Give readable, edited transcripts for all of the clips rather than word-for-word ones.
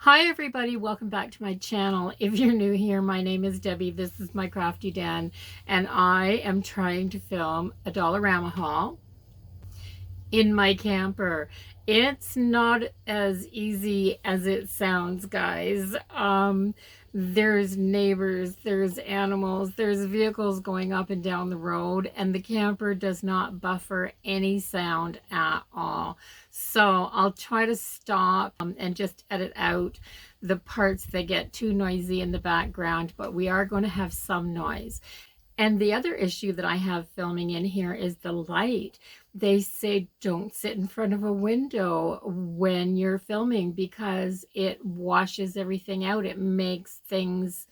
Hi everybody, welcome back to my channel. If you're new here, my name is Debbie. This is my crafty den, and I am trying to film a Dollarama haul in my camper. It's not as easy as it sounds, guys. There's neighbors, there's animals, there's vehicles going up and down the road, and the camper does not buffer any sound at all. So I'll try to stop and just edit out the parts that get too noisy in the background, but we are going to have some noise. And the other issue that I have filming in here is the light. They say don't sit in front of a window when you're filming because it washes everything out. It makes things,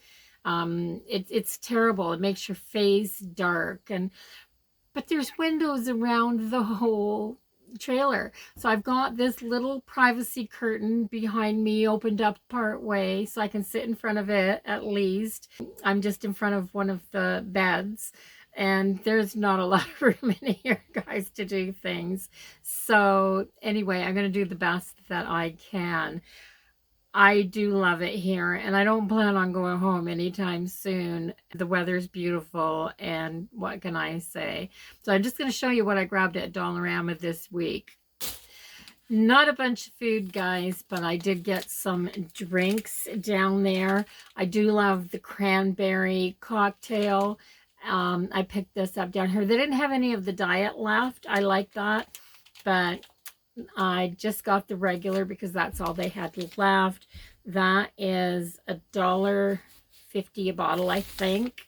it's terrible. It makes your face dark. But there's windows around the whole trailer. So I've got this little privacy curtain behind me opened up part way so I can sit in front of it at least. I'm just in front of one of the beds and there's not a lot of room in here, guys, to do things. So anyway, I'm going to do the best that I can. I do love it here, and I don't plan on going home anytime soon. The weather's beautiful, and what can I say? So I'm just going to show you what I grabbed at Dollarama this week. Not a bunch of food, guys, but I did get some drinks down there. I do love the cranberry cocktail. I picked this up down here. They didn't have any of the diet left. I like that, but I just got the regular because that's all they had left. That is $1.50 a bottle, I think.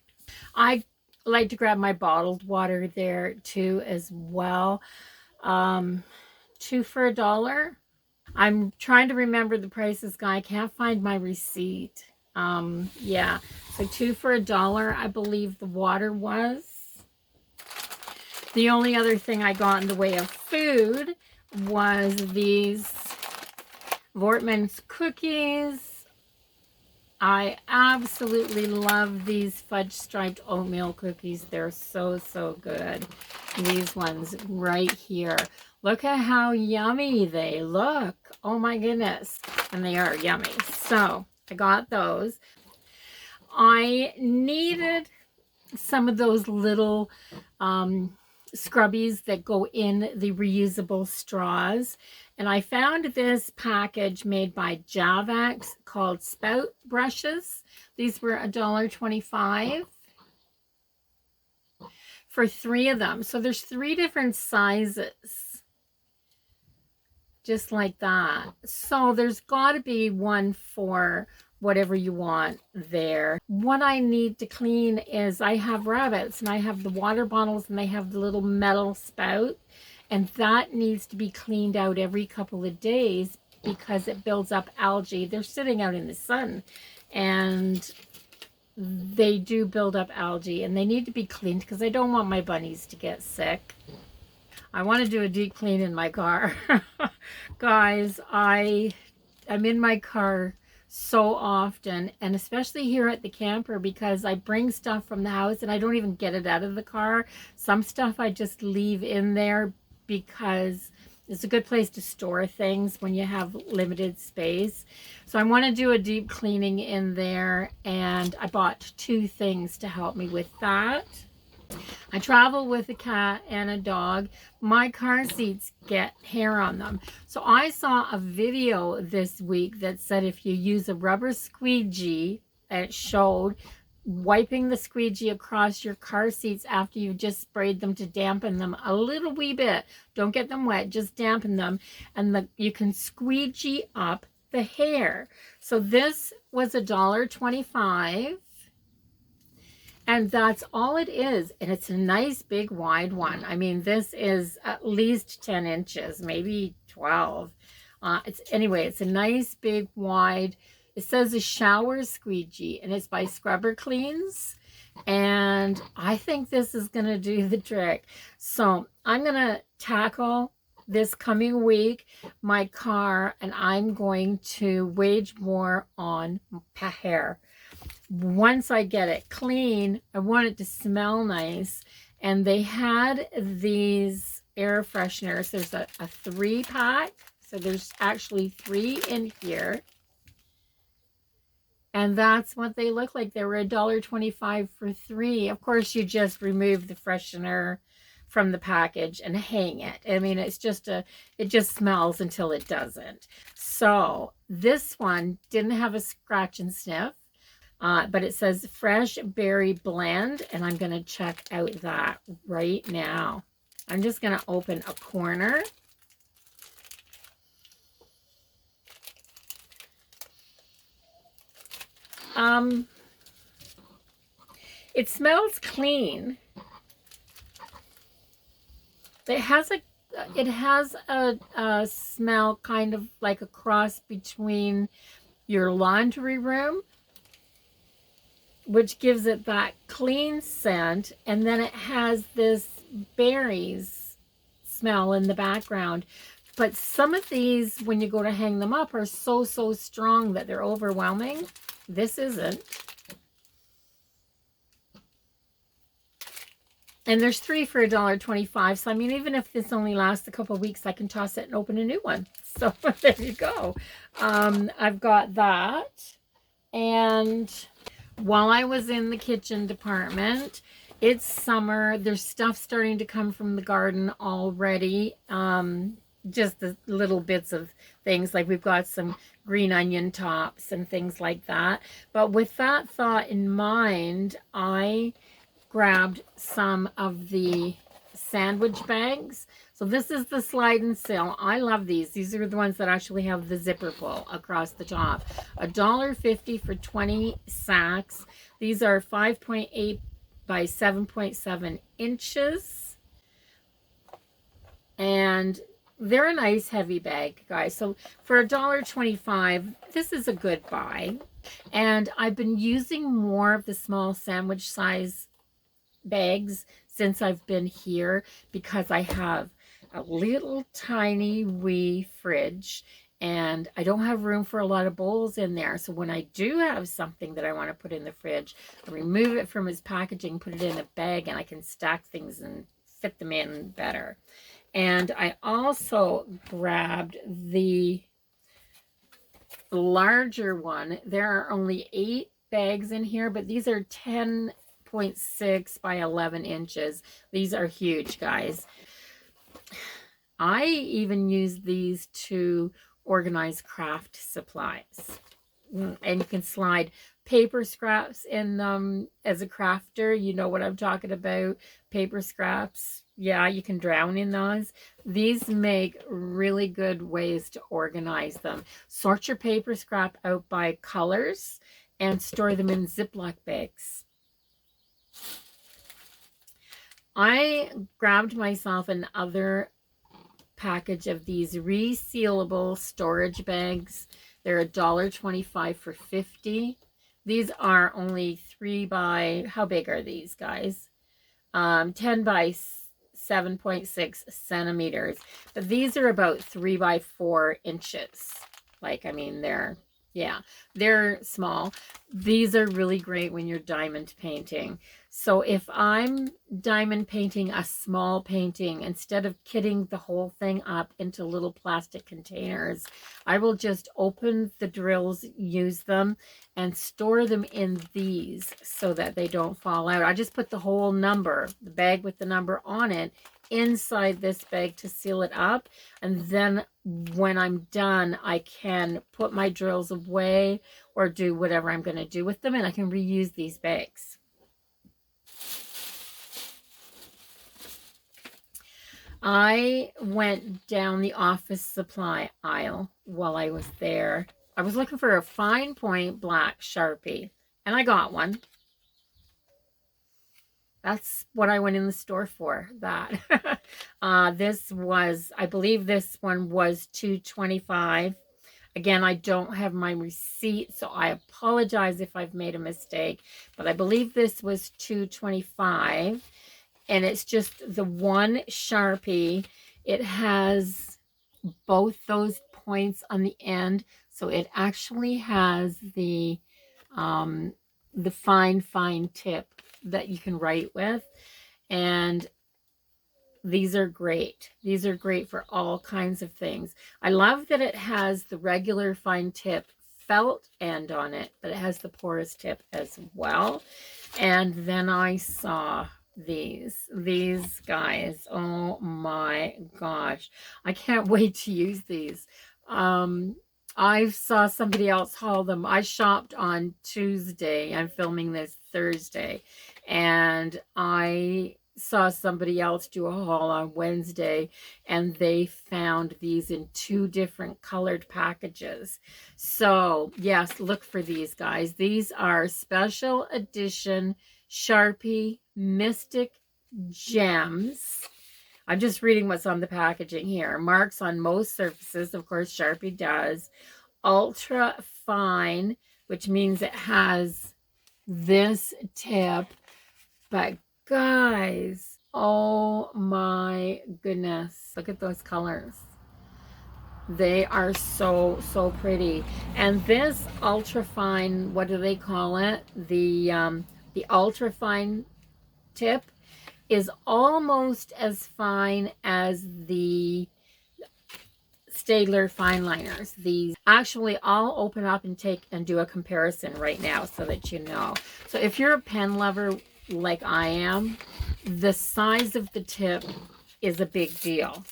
I like to grab my bottled water there too as well. 2 for $1. I'm trying to remember the prices, guy. I can't find my receipt. Yeah, so 2 for $1, I believe the water was. The only other thing I got in the way of food was these Vortman's cookies. I absolutely love these fudge striped oatmeal cookies. They're so good. These ones right here. Look at how yummy they look. Oh my goodness. And they are yummy. So I got those. I needed some of those little scrubbies that go in the reusable straws, and I found this package made by Javex called Spout brushes. These were $1.25 for 3 of them. So there's 3 different sizes, just like that. So there's got to be one for whatever you want there. What I need to clean is I have rabbits, and I have the water bottles, and they have the little metal spout, and that needs to be cleaned out every couple of days because it builds up algae. They're sitting out in the sun and they do build up algae, and they need to be cleaned because I don't want my bunnies to get sick. I want to do a deep clean in my car. Guys, I'm in my car so often, and especially here at the camper, because I bring stuff from the house and I don't even get it out of the car. Some stuff I just leave in there because it's a good place to store things when you have limited space. So I want to do a deep cleaning in there, and I bought 2 things to help me with that. I travel with a cat and a dog. My car seats get hair on them. So I saw a video this week that said if you use a rubber squeegee, it showed wiping the squeegee across your car seats after you've just sprayed them to dampen them a little wee bit. Don't get them wet, just dampen them. And you can squeegee up the hair. So this was $1.25. And that's all it is. And it's a nice big wide one. I mean, this is at least 10 inches, maybe 12. Anyway, it's a nice big wide. It says a shower squeegee, and it's by Scrubber Cleans. And I think this is going to do the trick. So I'm going to tackle this coming week my car, and I'm going to wage war on hair. Once I get it clean, I want it to smell nice. And they had these air fresheners. There's a 3-pack. So there's actually 3 in here. And that's what they look like. They were $1.25 for 3. Of course, you just remove the freshener from the package and hang it. I mean, it's just it just smells until it doesn't. So this one didn't have a scratch and sniff, but it says fresh berry blend, and I'm going to check out that right now. I'm just going to open a corner. It smells clean. It has a smell kind of like a cross between your laundry room, which gives it that clean scent, and then it has this berries smell in the background. But some of these, when you go to hang them up, are so strong that they're overwhelming. This isn't. And there's 3 for $1.25. So, I mean, even if this only lasts a couple of weeks, I can toss it and open a new one. So, there you go. I've got that. And while I was in the kitchen department, it's summer. There's stuff starting to come from the garden already. Just the little bits of things, like we've got some green onion tops and things like that. But with that thought in mind, I grabbed some of the sandwich bags. So this is the slide and seal. I love these. These are the ones that actually have the zipper pull across the top. $1.50 for 20 sacks. These are 5.8 by 7.7 inches. And they're a nice heavy bag, guys. So for $1.25, this is a good buy. And I've been using more of the small sandwich size bags since I've been here, because I have a little tiny wee fridge and I don't have room for a lot of bowls in there. So when I do have something that I want to put in the fridge, I remove it from its packaging, put it in a bag, and I can stack things and fit them in better. And I also grabbed the larger one. There are only 8 bags in here, but these are 10.6 by 11 inches. These are huge, guys. I even use these to organize craft supplies. And you can slide paper scraps in them as a crafter. You know what I'm talking about. Paper scraps. Yeah, you can drown in those. These make really good ways to organize them. Sort your paper scrap out by colors and store them in Ziploc bags. I grabbed myself another package of these resealable storage bags. They're $1.25 for 50. These are only 3 by, how big are these, guys? 10 by 7.6 centimeters. But these are about 3 by 4 inches. Like, I mean, they're small. These are really great when you're diamond painting. So if I'm diamond painting a small painting, instead of kitting the whole thing up into little plastic containers, I will just open the drills, use them, and store them in these so that they don't fall out. I just put the whole number, the bag with the number on it, inside this bag to seal it up. And then when I'm done, I can put my drills away or do whatever I'm going to do with them, and I can reuse these bags. I went down the office supply aisle while I was there. I was looking for a fine point black Sharpie, and I got one. That's what I went in the store for, that. This was, I believe this one was $2.25. Again, I don't have my receipt, so I apologize if I've made a mistake, but I believe this was $2.25. And it's just the one Sharpie. It has both those points on the end, so it actually has the fine tip that you can write with. And these are great. These are great for all kinds of things. I love that it has the regular fine tip felt end on it, but it has the porous tip as well. And then I saw these guys. Oh my gosh. I can't wait to use these. I saw somebody else haul them. I shopped on Tuesday. I'm filming this Thursday. And I saw somebody else do a haul on Wednesday, and they found these in 2 different colored packages. So yes, look for these, guys. These are special edition Sharpie Mystic Gems. I'm just reading what's on the packaging here. Marks on most surfaces, of course, Sharpie does. Ultra fine, which means it has this tip. But guys, oh my goodness, look at those colors. They are so pretty. And this ultra fine, what do they call it? The ultra fine tip is almost as fine as the Staedtler fine liners. These actually, I'll open up and do a comparison right now so that you know. So if you're a pen lover like I am, the size of the tip is a big deal.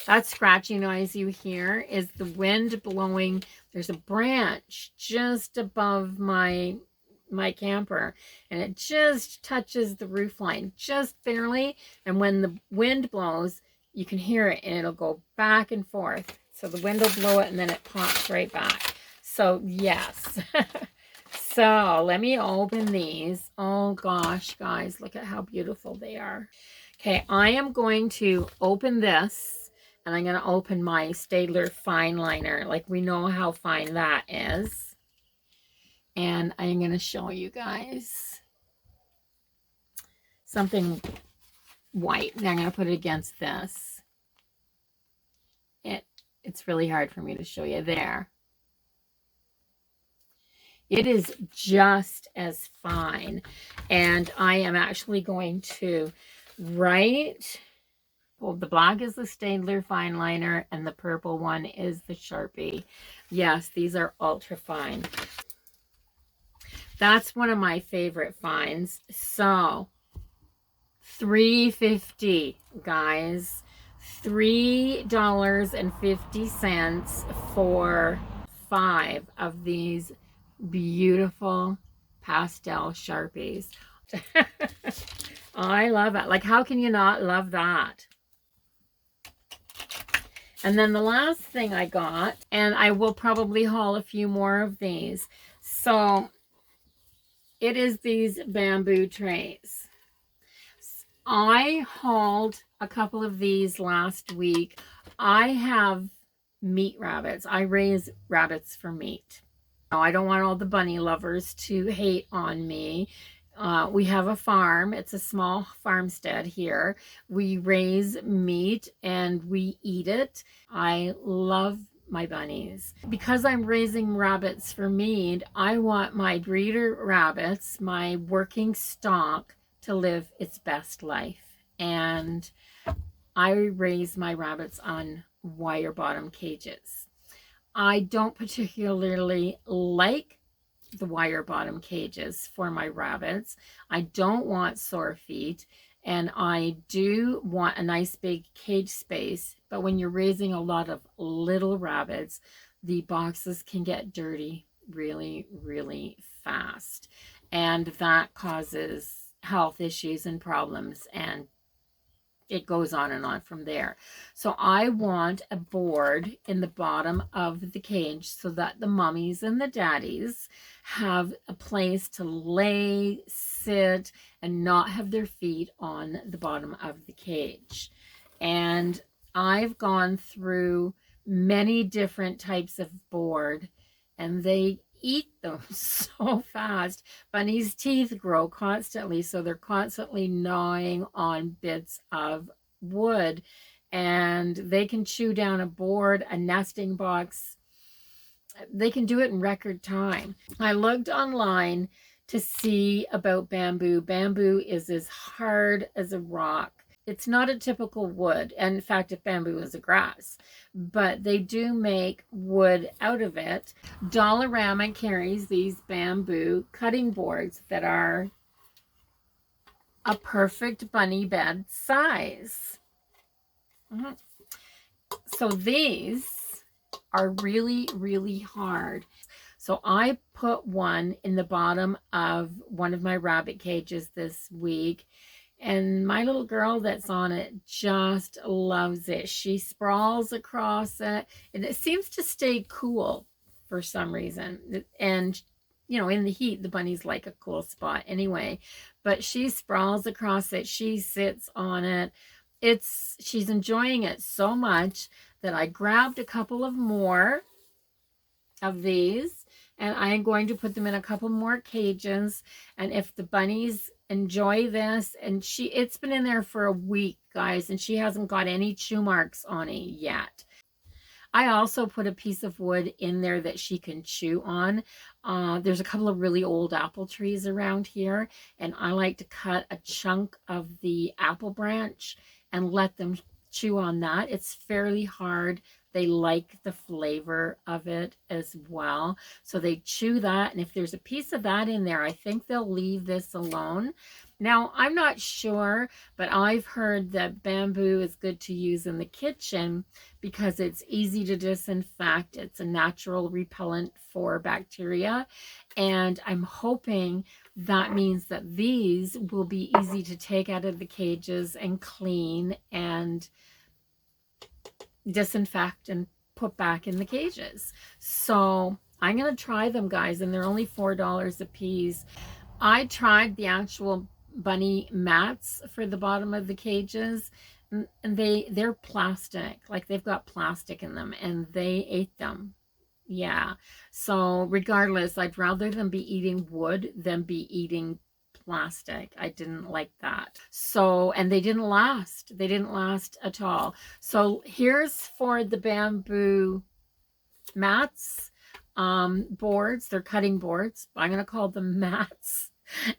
That scratchy noise you hear is the wind blowing. There's a branch just above my camper, and it just touches the roof line just barely, and when the wind blows you can hear it, and it'll go back and forth. So the wind will blow it and then it pops right back. So yes. So let me open these. Oh gosh, guys, look at how beautiful they are. Okay, I am going to open this, and I'm going to open my Staedtler fine liner. Like, we know how fine that is. And I'm going to show you guys something white. And I'm going to put it against this. It's really hard for me to show you there. It is just as fine. And I am actually going to write, well, the black is the Staedtler fine liner and the purple one is the Sharpie. Yes, these are ultra fine. That's one of my favorite finds. So $3.50, guys. $3.50 for 5 of these beautiful pastel Sharpies. I love it. Like, how can you not love that? And then the last thing I got, and I will probably haul a few more of these. So it is these bamboo trays. I hauled a couple of these last week. I have meat rabbits. I raise rabbits for meat. Now, I don't want all the bunny lovers to hate on me. We have a farm. It's a small farmstead here. We raise meat and we eat it. I love my bunnies. Because I'm raising rabbits for meat, I want my breeder rabbits, my working stock, to live its best life. And I raise my rabbits on wire bottom cages. I don't particularly like the wire bottom cages for my rabbits. I don't want sore feet, and I do want a nice big cage space. But when you're raising a lot of little rabbits, the boxes can get dirty really fast, and that causes health issues and problems, and it goes on and on from there. So I want a board in the bottom of the cage so that the mummies and the daddies have a place to lay, sit, and not have their feet on the bottom of the cage. And I've gone through many different types of board, and they eat them so fast. Bunnies' teeth grow constantly, so they're constantly gnawing on bits of wood, and they can chew down a board, a nesting box. They can do it in record time. I looked online to see about bamboo. Bamboo is as hard as a rock. It's not a typical wood. And in fact, if bamboo is a grass, but they do make wood out of it. Dollarama carries these bamboo cutting boards that are a perfect bunny bed size. So these are really, really hard. So I put one in the bottom of one of my rabbit cages this week, and my little girl that's on it just loves it. She sprawls across it, and it seems to stay cool for some reason. And you know, in the heat, the bunnies like a cool spot anyway. But she sprawls across it. She sits on it. She's enjoying it so much that I grabbed a couple of more of these, and I'm going to put them in a couple more cages. And if the bunnies enjoy this, and it's been in there for a week, guys, and she hasn't got any chew marks on it yet. I also put a piece of wood in there that she can chew on. There's a couple of really old apple trees around here, and I like to cut a chunk of the apple branch and let them chew on that. It's fairly hard. They like the flavor of it as well. So they chew that, and if there's a piece of that in there, I think they'll leave this alone. Now, I'm not sure, but I've heard that bamboo is good to use in the kitchen because it's easy to disinfect. It's a natural repellent for bacteria. And I'm hoping that means that these will be easy to take out of the cages and clean and disinfect and put back in the cages. So I'm going to try them, guys, and they're only $4 a piece. I tried the actual bunny mats for the bottom of the cages, and they're plastic, like they've got plastic in them, and they ate them. Yeah, so regardless, I'd rather them be eating wood than be eating plastic. I didn't like that. So, and they didn't last at all. So here's for the bamboo mats, boards. They're cutting boards. I'm going to call them mats,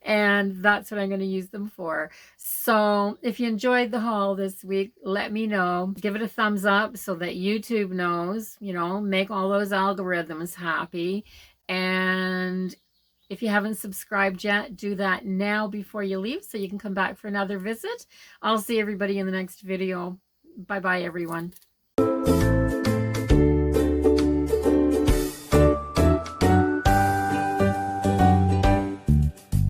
and that's what I'm going to use them for. So if you enjoyed the haul this week, let me know. Give it a thumbs up so that YouTube knows, you know, make all those algorithms happy. And if you haven't subscribed yet, do that now before you leave so you can come back for another visit. I'll see everybody in the next video. Bye-bye, everyone.